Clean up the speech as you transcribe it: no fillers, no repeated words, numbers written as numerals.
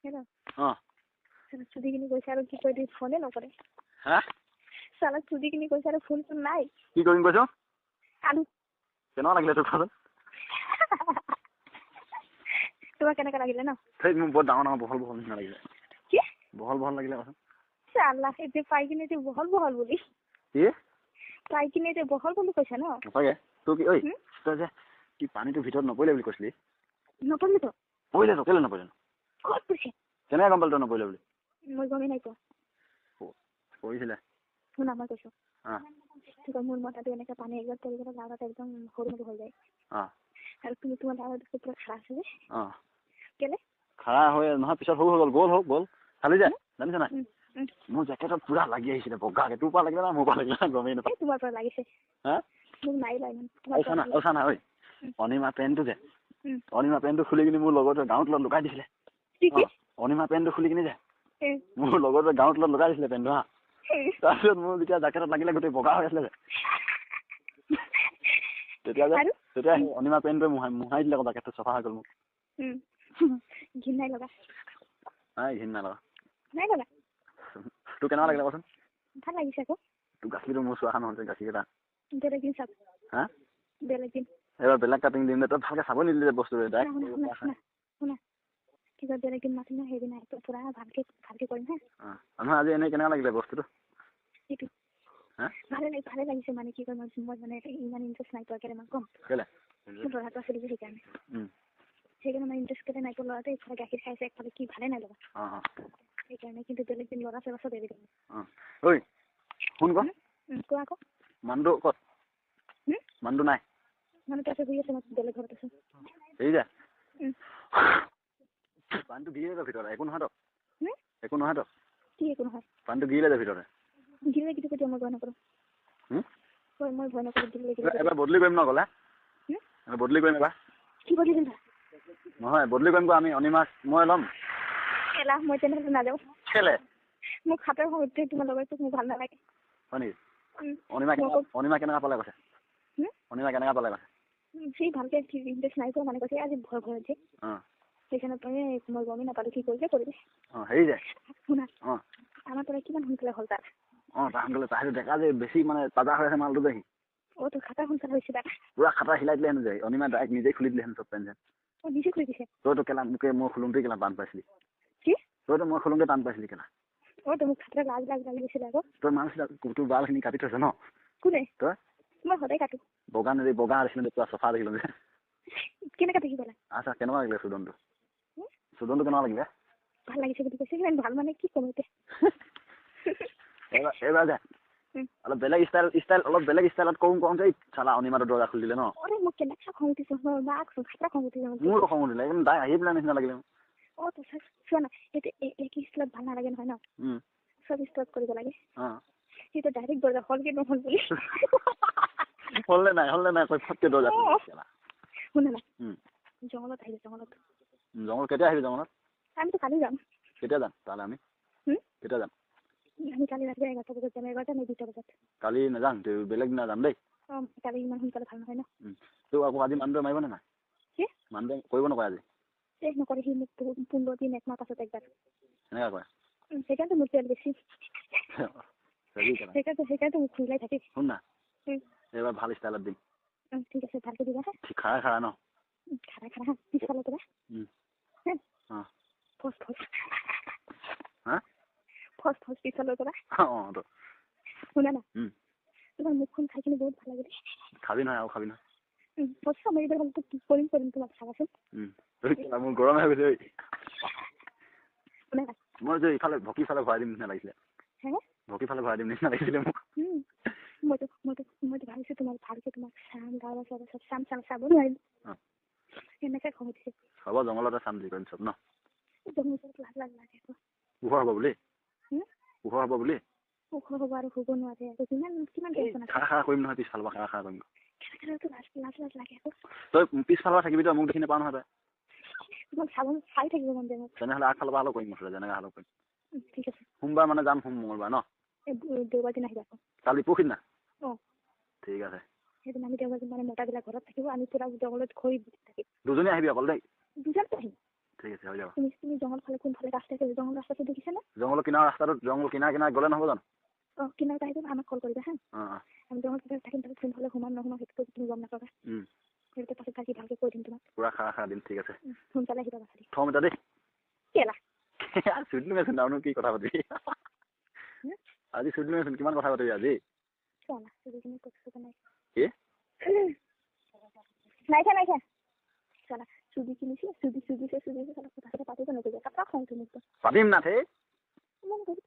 Hello. Salah chudi kini koise aru ki koi di phone nokore. Salah chudi kini koise aru phone to nai. Ki koin koiso? Alu. Keno lagile to phone? Tuma kena kena lagile na? Thai mu bahut dangor dangor bohol bohol na lagile. Ki? Bohol lagile koso. Salah ete pai kini te bohol boli. Ki? Pai kini te bohol boli koise na? Sage. To ki oi. To je ki pani to bhitor nopole boli kosli. Nopole to? Poile to kele nopole. Kot puse. Kena gambal to nopole boli. Moi gome nai to. Poisile. Shuna ma koiso. To মোৰ মতাটো এনেকা পানী একবাৰ তলি গলে লাগাতে একদম সৰু হৈ যায় আৰু তুমি তোমাৰ লাগাতে পুৰা খাৰা আছে কেলে খাৰা হৈ নহয় পিছত হৈ গল গল খালি যায় জানিছ না মোৰ জ্যাকেটত পুৰা লাগি আহিছিলে বগাকে তোৰ পৰা লাগিলে না মোৰ পৰা লাগিলে গমেই নাপায় তোমাৰ পৰা লাগিছে মোক নাই লাগি ওছানা ঐ অনিমা পেনটো যে অনিমা পেনটো খুলি কিনি মোৰ লগতে গাঁৱত লুকাই দিছিলে অনিমা পেনটো খুলি কিনি যে মোৰ লগতে গাঁৱত লুকাই দিছিলে পেনটো হা তাৰপিছত মোৰ যেতিয়া জ্যাকেটত লাগিলে গোটেই বগা হৈ আছিলে তেতিয়া অনিমা পেনটোৱে মুহাই দিলে জ্যাকেটটো চফা হৈ গ'ল মোক ঘিন নাই লগা তোৰ কেনেকুৱা লাগিলে কচোন ভাল লাগিছে আকৌ তোৰ গাখীৰটো মোৰ চোৱা নহ'ল গাখীৰকেইটা বেলেগ দিন চাব বেলেগ দিন এবাৰ বেলেগ কাটিং দিম তই ভালকে চাব নিদিলে বস্তুটো শুনা কিবা বেলেগ দিন মাতিম সেইদিনা পুৰা ভালকে কৰিম নহয় আজি এনেই কেনেকুৱা লাগিলে বস্তুটো এইটো ভালে লাগিছে মানে কি কৰিম মই মানে ইমান ইণ্টাৰেষ্ট নাই পোৱা কেনেমান কম কেলে ল'ৰাটো আছিলে সেইকাৰণে মানে ইণ্টাৰেষ্ট কেলে নাই পোৱা ল'ৰাটো এইফালে গাখীৰ খাইছে একফালে কি ভালে নাই লগা সেইকাৰণে কিন্তু বেলেগ দিন ল'ৰা চৰা চব এৰি দিম ঐ শুন কোৱা আকৌ মানুহটো ক'ত মানুহটো নাই মানুহটো আছে ঘূৰি আছে মই বেলেগ ঘৰত আছো এই যে পানীটো গিলে যা ভিতৰত একো নহয় তো কি একো নহয় পানীটো গিলে যা ভিতৰত গিলে কিন্তু কেতিয়া মই ভয় নকৰোঁ মই ভয় নকৰোঁ গিলে এবাৰ বদলি কৰিম ন গ'লে বদলি কৰিম এবাৰ কি বদলি কৰিম নহয় বদলি কৰিম আমি অনিমাক মই ল'ম মই তেনেহ'লে নাযাওঁ কেলে মোক হাতৰ সৈতে তোমাৰ লগৰটো মোক ভাল নালাগে হয় নেকি অনিমা কেনেকুৱা পালে কৈছে অনিমা কেনেকুৱা পালে কৈছে সি ভালকে ইণ্টাৰেষ্ট নাই পোৱা মানে কৈছে আজি ভয় হৈছে সেইকাৰণে মই গমেই নাপালোঁ কি কৰিলে কৰিবি হেৰি যায় শুনা আমাৰ পৰা কিমান সোনকালে হ'ল তাৰ তাৰ ডেকা যে বেছি মানে তাজা হৈ আছে মালটো যে তো খাটা সোনকালে হৈছে তাৰ পুৰা খাটা হিলাই দিলে হেনো যায় অনিমা ডাইৰেক্ট নিজেই খুলি দিলে হেনো চব পেন নিজে খুলি দিছে তইতো কেলা মোকে মই খুলোঁতে কেলা টান পাইছিলি কি তইতো মই খুলোঁতে টান পাইছিলি কেলা তো মোক খাটা লাগি গৈছিলে আকৌ তই মানুহ তোৰ বালখিনি কাটি থৈছ ন কোনে তই মই সদায় কাটো বগা আছিলে পুৰা চফা দেখিলোঁ যে কেনেকৈ দেখি পেলাই আচ্ছা কেনেকুৱা লাগিলে চুদনটো কেনেকুৱা লাগিলে ভাল লাগিছে বুলি কৈছে কিমান ভাল মানে কি ক'ম এতিয়া এইবাৰ যে অলপ বেলেগ ষ্টাইলত কওঁ যে চালা অনিমাটো দৰজা খুলি দিলে ন মোক কেনেকুৱা খং উঠিছে মোৰো খং উঠিলে একদম তাই আহি পেলাই নিচিনা লাগিলে তো চোৱা না এতিয়া এক ষ্টাইলত ভাল নালাগে নহয় ন চব ষ্টাইলত কৰিব লাগে সেইটো ডাইৰেক্ট দৰজা হ'ল কি নহ'ল বুলি হ'লনে নাই কৈ ফটকে দৰজা শুনা না জংঘলত আহিলে জংঘল কেতিয়া আহিবি জংঘলত আমিতো কালি যাম কেতিয়া যাম তাহলে আমি কেতিয়া যাম আমি কালি ৰাতি 11টা বজাত যাম 11টা নে 2টা বজাত কালি নাযাম বেলেগ দিনা যাম দেই কালি ইমান সোনকালে ভাল নহয় ন তোক আকৌ আজি মানুহটোৱে মাৰিব নে নাই মানুহটোৱে কৰিব নকৰে আজি নকৰে সি মোক 15 দিন একমাহ পাছত একবাৰ এনেকুৱা কৰে সেইকাৰণে মোৰ তেল বেছি সেইকাৰণে মোক খুলাই থাকি শুন না এইবাৰ ভাল ষ্টাইলত দিম ঠিক আছে ভালকে দিবা খাৰা ন খাৰা পিছফালে পৰা ফষ্ট পিছফালৰ পৰা শুনা না তোমাৰ মুখখন খাই কিনে বহুত ভাল লাগে খাবি নহয় আৰু খাবি নহয় ফষ্ট মাৰিব হ'লে তো কৰিম তোমাক চাবাচোন মোৰ গৰম হৈ গৈছে শুনা মই যে ইফালে ভকি ফালে ভৰাই দিম নিচিনা লাগিছিলে ভকি ফালে ভৰাই দিম নিচিনা লাগিছিলে মোক মইতো ভাবিছোঁ তোমাক ভালকে তোমাক চাম গাঁৱৰ চব চাব নোৱাৰিম এনেকৈ খং উঠিছে হ'ব জংঘলতে চাম যি কৰিম চব ন জংঘলত লাজ লাগে ওখ হ'ব বুলি ওখ হ'ব আৰু শুব নোৱাৰে আকৌ কিমান টেনচন আছে খাৰা কৰিম নহয় পিছফালৰ পৰা খাৰা কৰিম লাজ লাগে আকৌ তই পিছফালৰ থাকিবি তই মোক দেখি নাপাওঁ নহয় তোমাক চাই থাকিব মন যায় মোক তেনেহ'লে আগফালৰ পৰা হ'লেও কৰিম মুঠতে যেনেকৈ হ'লেও কৰিম ঠিক আছে সোমবাৰ মানে যাম মঙলবাৰ ন দেওবাৰ দিন আহিবা কালি পৰহি দিনা ঠিক আছে সেইদিনা আমি দেওবাৰ দিন মানে মতাবিলাক ঘৰত থাকিব আমি পুৰা জংঘলত ঘূৰি থাকিম দুজনী আহিবি অকল দেই দুজন আহিম ঠিক আছে হৈ যাব তুমি জংঘল ফালে কোনফালে ৰাস্তা আছে জংঘল ৰাস্তাটো দেখিছা না জংঘলৰ কিনাৰ ৰাস্তাটো জংঘল কিনাৰ গ'লে নহ'ব জানো কিনাৰত আহিব আমাক কল কৰিবা হা আমি জংঘল কিনাৰত থাকিম তাত কোনফালে সোমাম সেইটো তুমি গম নাপাবা সেইটো পাছত থাকি ভালকে কৈ দিম তোমাক পুৰা খা দিম ঠিক আছে সোনকালে আহিবা বাছালি থম এটা দেই কেলা চুইটলো মেচোন আৰুনো কি কথা পাতিবি আজি চুইটলো মেচোন কিমান কথা পাতিবি আজি কেলা তুমি কৈছো নাই কি নাই কেলা চুদি কিনিছে চুদি কেলা কথা পাতিব নকৰিবা কাটা খাওঁ তুমি পাতিম না থে মন কৰি